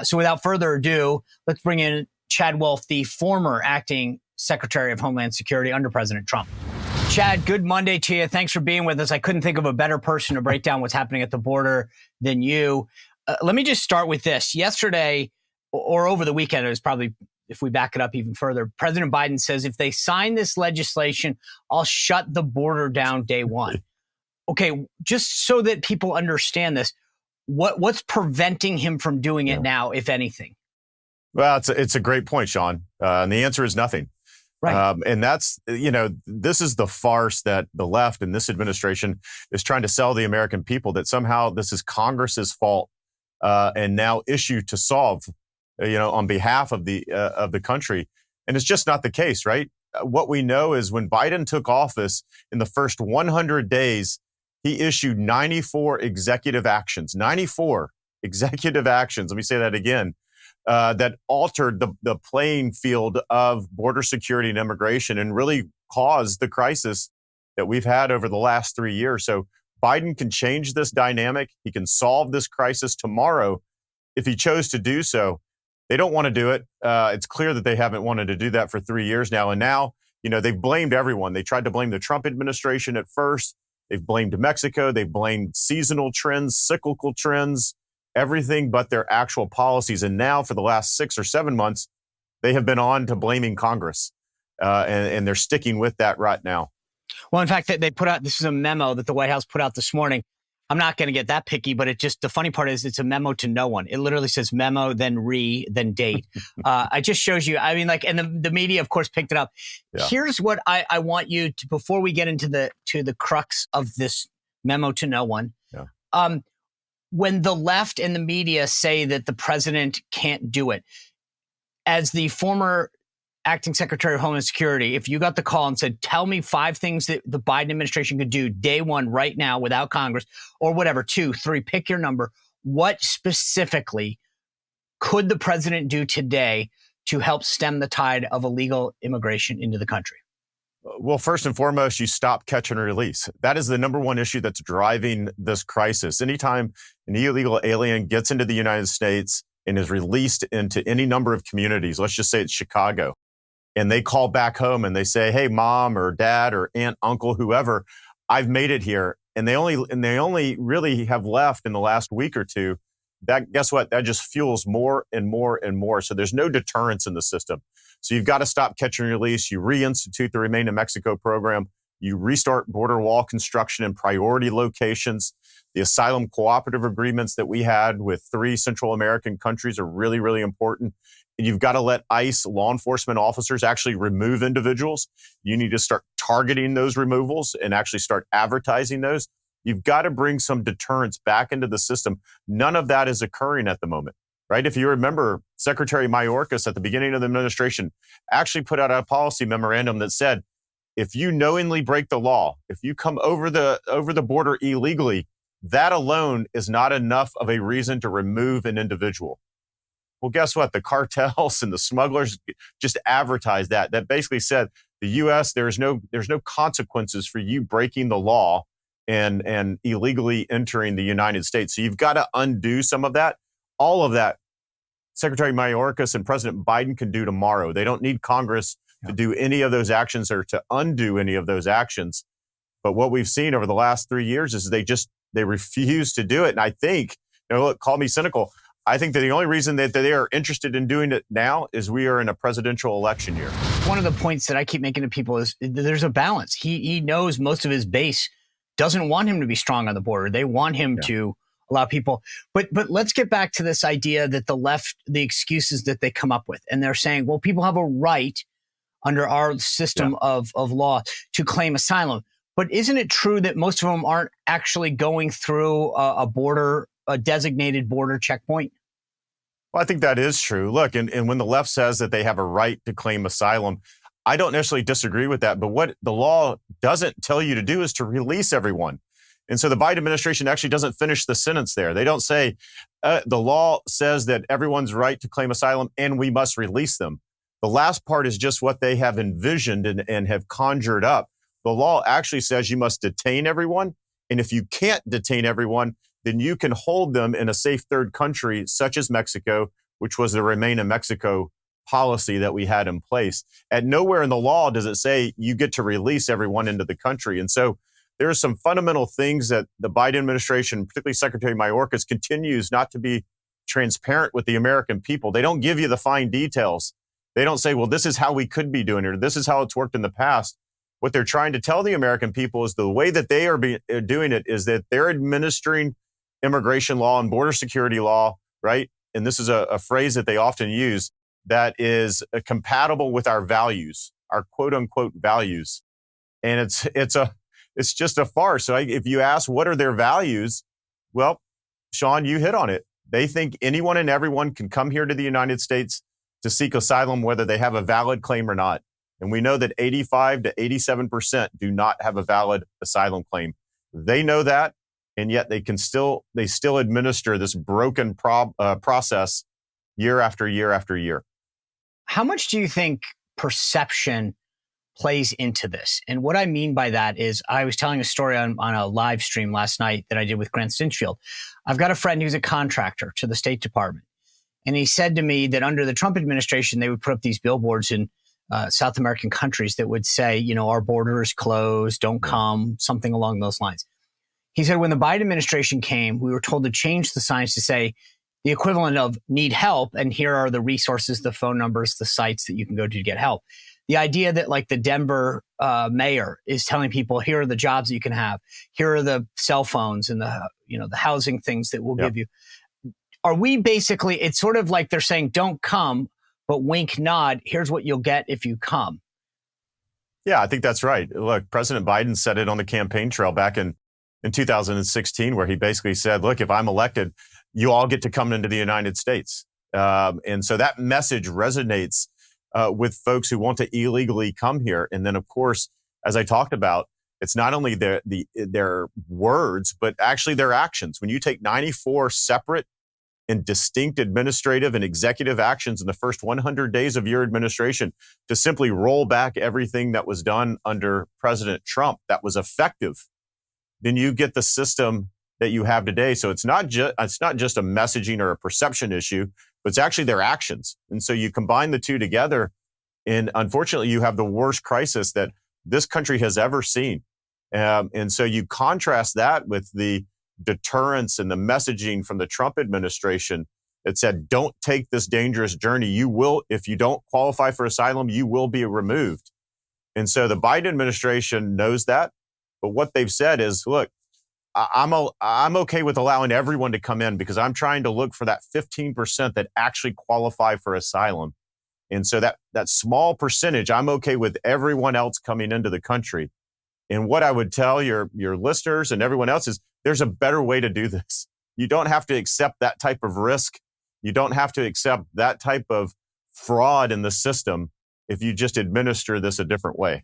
So without further ado, let's bring in Chad Wolf, the former acting Secretary of Homeland Security under President Trump. Chad, good Monday to you. Thanks for being with us. I couldn't think of a better person to break down what's happening at the border than you. Let me just start with this. Yesterday, or over the weekend, it was probably, if we back it up even further, President Biden says, if they sign this legislation, I'll shut the border down day one. Okay, just so that people understand this, what's preventing him from doing it now, if anything? Well, it's a great point, Sean. And the answer is nothing. Right. And that's, this is the farce that the left and this administration is trying to sell the American people, that somehow this is Congress's fault and now issue to solve, on behalf of the country. And it's just not the case, right? What we know is when Biden took office in the first 100 days, he issued 94 executive actions, 94 executive actions. Let me say that again. That altered the playing field of border security and immigration and really caused the crisis that we've had over the last 3 years. So Biden can change this dynamic. He can solve this crisis tomorrow if he chose to do so. They don't want to do it. It's clear that they haven't wanted to do that for 3 years now. And now, they've blamed everyone. They tried to blame the Trump administration at first. They've blamed Mexico. They've blamed seasonal trends, cyclical trends, everything but their actual policies. And now for the last 6 or 7 months, they have been on to blaming Congress. And they're sticking with that right now. Well, in fact, they put out, this is a memo that the White House put out this morning. I'm not going to get that picky, but the funny part is it's a memo to no one. It literally says memo, then then date. It just shows you, and the media, of course, picked it up. Yeah. Here's what I want you to, before we get into the crux of this memo to no one. Yeah. When the left and the media say that the president can't do it, as the former acting Secretary of Homeland Security, if you got the call and said, tell me 5 things that the Biden administration could do day one right now without Congress, or whatever, 2, 3, pick your number, what specifically could the president do today to help stem the tide of illegal immigration into the country? Well, first and foremost, you stop, catch, and release. That is the number one issue that's driving this crisis. Anytime an illegal alien gets into the United States and is released into any number of communities, let's just say it's Chicago, and they call back home and they say, hey, mom or dad or aunt, uncle, whoever, I've made it here. And they only really have left in the last week or two. That, guess what? That just fuels more and more and more. So there's no deterrence in the system. So you've got to stop, catch, and release. You reinstitute the Remain in Mexico program. You restart border wall construction in priority locations. The asylum cooperative agreements that we had with 3 Central American countries are really, really important. And you've got to let ICE law enforcement officers actually remove individuals. You need to start targeting those removals and actually start advertising those. You've got to bring some deterrence back into the system. None of that is occurring at the moment, right? If you remember, Secretary Mayorkas at the beginning of the administration actually put out a policy memorandum that said, if you knowingly break the law, if you come over the border illegally, that alone is not enough of a reason to remove an individual. Well, guess what? The cartels and the smugglers just advertised that. That basically said the U.S. there's no consequences for you breaking the law and illegally entering the United States. So you've got to undo some of that. All of that, Secretary Mayorkas and President Biden can do tomorrow. They don't need Congress to do any of those actions or to undo any of those actions. But what we've seen over the last 3 years is they refuse to do it. And I think, look, call me cynical, I think that the only reason that they are interested in doing it now is we are in a presidential election year. One of the points that I keep making to people is there's a balance. He knows most of his base doesn't want him to be strong on the border. They want him to allow people. But let's get back to this idea that the left, the excuses that they come up with, and they're saying, well, people have a right under our system of law to claim asylum. But isn't it true that most of them aren't actually going through a designated border checkpoint? Well, I think that is true. Look, and when the left says that they have a right to claim asylum, I don't necessarily disagree with that. But what the law doesn't tell you to do is to release everyone. And so the Biden administration actually doesn't finish the sentence there. They don't say the law says that everyone's right to claim asylum and we must release them. The last part is just what they have envisioned and have conjured up. The law actually says you must detain everyone. And if you can't detain everyone, then you can hold them in a safe third country, such as Mexico, which was the Remain in Mexico policy that we had in place. At nowhere in the law does it say you get to release everyone into the country. And so there are some fundamental things that the Biden administration, particularly Secretary Mayorkas, continues not to be transparent with the American people. They don't give you the fine details. They don't say, well, this is how we could be doing it, or this is how it's worked in the past. What they're trying to tell the American people is the way that they are doing it is that they're administering immigration law and border security law, right? And this is a phrase that they often use that is compatible with our values, our quote unquote values. And it's just a farce. So if you ask what are their values, well, Sean, you hit on it. They think anyone and everyone can come here to the United States to seek asylum, whether they have a valid claim or not. And we know that 85 to 87% do not have a valid asylum claim. They know that, and yet they still administer this broken process year after year after year. How much do you think perception plays into this? And what I mean by that is I was telling a story on a live stream last night that I did with Grant Stinchfield. I've got a friend who's a contractor to the State Department. And he said to me that under the Trump administration, they would put up these billboards in South American countries that would say, our border is closed, don't come, something along those lines. He said when the Biden administration came, we were told to change the signs to say the equivalent of need help. And here are the resources, the phone numbers, the sites that you can go to get help. The idea that like the Denver mayor is telling people, here are the jobs that you can have. Here are the cell phones and the housing things that we'll give you. Are we basically, it's sort of like they're saying, don't come, but wink, nod. Here's what you'll get if you come. Yeah, I think that's right. Look, President Biden said it on the campaign trail back in 2016, where he basically said, look, if I'm elected, you all get to come into the United States. And so that message resonates with folks who want to illegally come here. And then, of course, as I talked about, it's not only their words, but actually their actions. When you take 94 separate and distinct administrative and executive actions in the first 100 days of your administration to simply roll back everything that was done under President Trump that was effective, then you get the system that you have today. So it's not just a messaging or a perception issue, but it's actually their actions. And so you combine the two together, and unfortunately, you have the worst crisis that this country has ever seen. And so you contrast that with the deterrence and the messaging from the Trump administration that said, don't take this dangerous journey. You will, if you don't qualify for asylum, you will be removed. And so the Biden administration knows that. But what they've said is, look, I'm okay with allowing everyone to come in because I'm trying to look for that 15% that actually qualify for asylum. And so that small percentage, I'm okay with everyone else coming into the country. And what I would tell your listeners and everyone else is there's a better way to do this. You don't have to accept that type of risk. You don't have to accept that type of fraud in the system if you just administer this a different way.